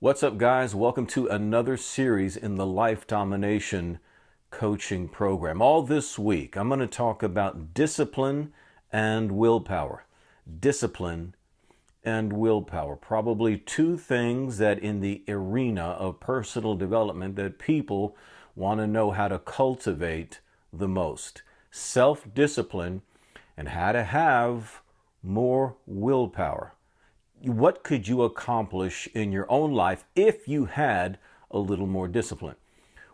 What's up, guys? Welcome to another series in the Life Domination Coaching Program. All this week, I'm going to talk about discipline and willpower. Discipline and willpower. Probably two things that in the arena of personal development that people want to know how to cultivate the most. Self-discipline and how to have more willpower. What could you accomplish in your own life if you had a little more discipline?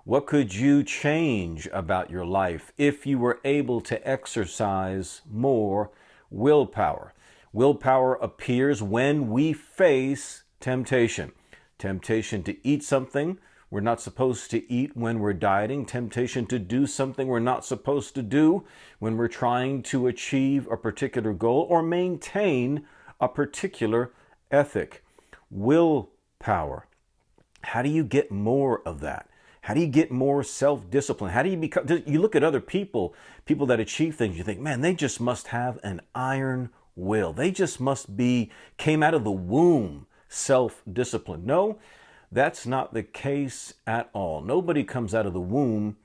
What could you change about your life if you were able to exercise more willpower? Willpower appears when we face temptation. Temptation to eat something we're not supposed to eat when we're dieting. Temptation to do something we're not supposed to do when we're trying to achieve a particular goal or maintain a particular ethic. Willpower. How do you get more of that? How do you get more self-discipline? How do you become, you look at other people that achieve things, you think, man, they just must have an iron will. They just must came out of the womb self-discipline. No, that's not the case at all. Nobody comes out of the womb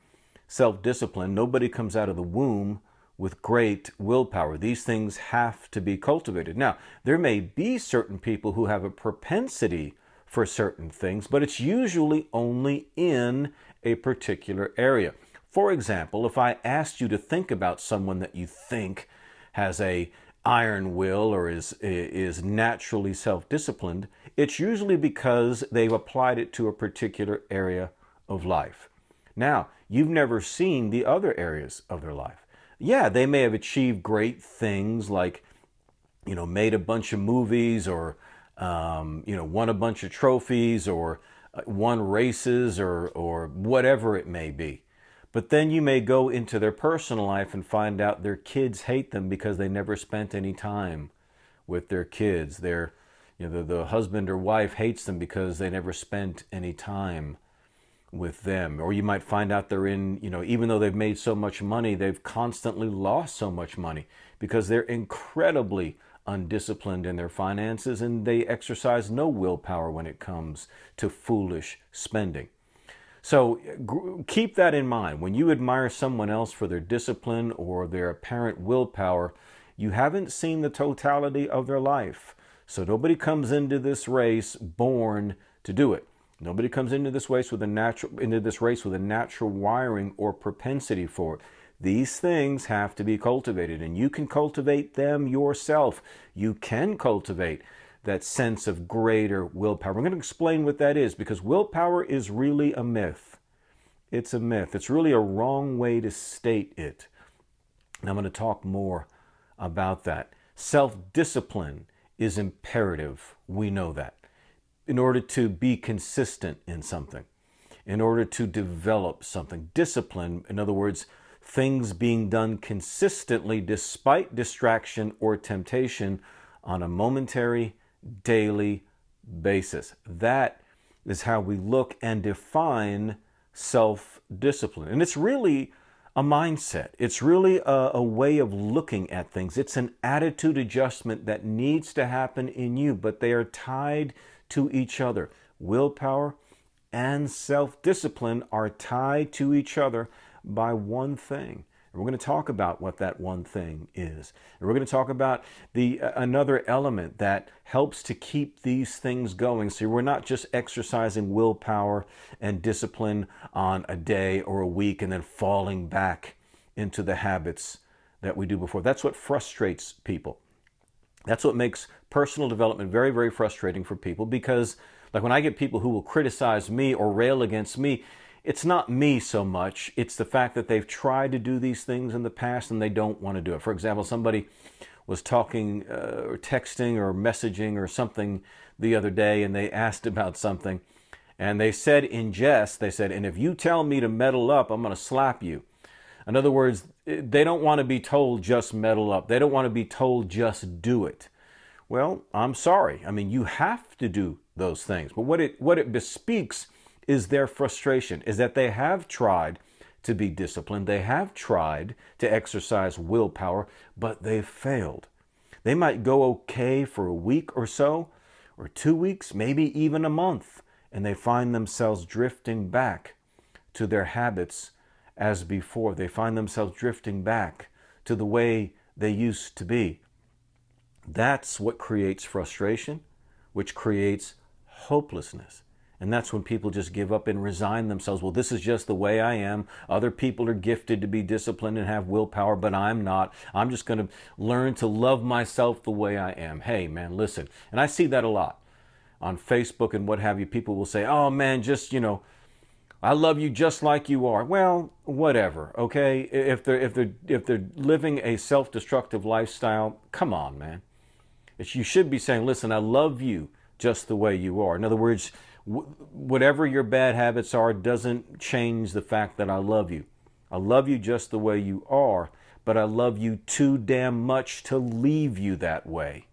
self-discipline. Nobody comes out of the womb with great willpower. These things have to be cultivated. Now, there may be certain people who have a propensity for certain things, but it's usually only in a particular area. For example, if I asked you to think about someone that you think has a iron will or is naturally self-disciplined, it's usually because they've applied it to a particular area of life. Now, you've never seen the other areas of their life. Yeah, they may have achieved great things like, made a bunch of movies or, won a bunch of trophies or won races or whatever it may be. But then you may go into their personal life and find out their kids hate them because they never spent any time with their kids. The husband or wife hates them because they never spent any time with them. Or you might find out they're even though they've made so much money, they've constantly lost so much money because they're incredibly undisciplined in their finances and they exercise no willpower when it comes to foolish spending. So keep that in mind. When you admire someone else for their discipline or their apparent willpower, you haven't seen the totality of their life. So nobody comes into this race born to do it. Nobody comes into this race with a natural wiring or propensity for it. These things have to be cultivated, and you can cultivate them yourself. You can cultivate that sense of greater willpower. We're going to explain what that is, because willpower is really a myth. It's a myth. It's really a wrong way to state it. And I'm going to talk more about that. Self-discipline is imperative. We know that. In order to be consistent in something, in order to develop something. Discipline, in other words, things being done consistently despite distraction or temptation on a momentary, daily basis. That is how we look and define self-discipline. And it's really a mindset. It's really a way of looking at things. It's an attitude adjustment that needs to happen in you, but they are tied to each other. Willpower and self-discipline are tied to each other by one thing. And we're going to talk about what that one thing is. And we're going to talk about another element that helps to keep these things going. So we're not just exercising willpower and discipline on a day or a week and then falling back into the habits that we do before. That's what frustrates people. That's what makes personal development very, very frustrating for people, because like when I get people who will criticize me or rail against me, it's not me so much. It's the fact that they've tried to do these things in the past and they don't want to do it. For example, somebody was talking or texting or messaging or something the other day, and they asked about something. And they said in jest, and if you tell me to metal up, I'm going to slap you. In other words, they don't want to be told just metal up. They don't want to be told just do it. Well, I'm sorry. I mean, you have to do those things. But what it bespeaks is their frustration, is that they have tried to be disciplined. They have tried to exercise willpower, but they've failed. They might go okay for a week or so, or 2 weeks, maybe even a month. and they find themselves drifting back to their habits as before. They find themselves drifting back to the way they used to be. That's what creates frustration, which creates hopelessness. And that's when people just give up and resign themselves. Well, this is just the way I am. Other people are gifted to be disciplined and have willpower, but I'm not. I'm just going to learn to love myself the way I am. Hey, man, listen. And I see that a lot on Facebook and what have you. People will say, oh, man, just, I love you just like you are. Well, whatever, okay? If they're living a self-destructive lifestyle, come on, man. You should be saying, listen, I love you just the way you are. In other words, whatever your bad habits are doesn't change the fact that I love you. I love you just the way you are, but I love you too damn much to leave you that way.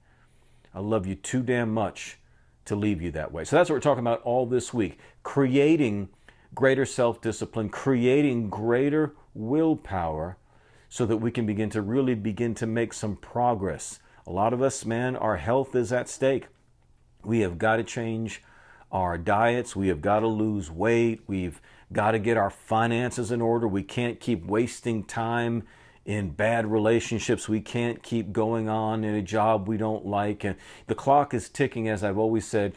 I love you too damn much to leave you that way. So that's what we're talking about all this week. Creating greater self-discipline, creating greater willpower so that we can begin to make some progress. A lot of us, man, our health is at stake. We have got to change our diets. We have got to lose weight. We've got to get our finances in order. We can't keep wasting time in bad relationships. We can't keep going on in a job we don't like. And the clock is ticking, as I've always said,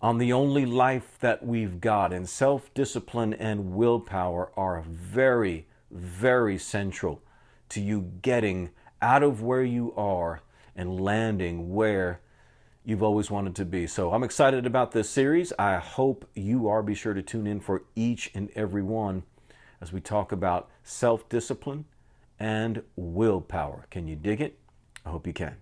on the only life that we've got. And self-discipline and willpower are very, very central to you getting out of where you are and landing where you've always wanted to be. So I'm excited about this series. I hope you are. Be sure to tune in for each and every one as we talk about self-discipline and willpower. Can you dig it? I hope you can.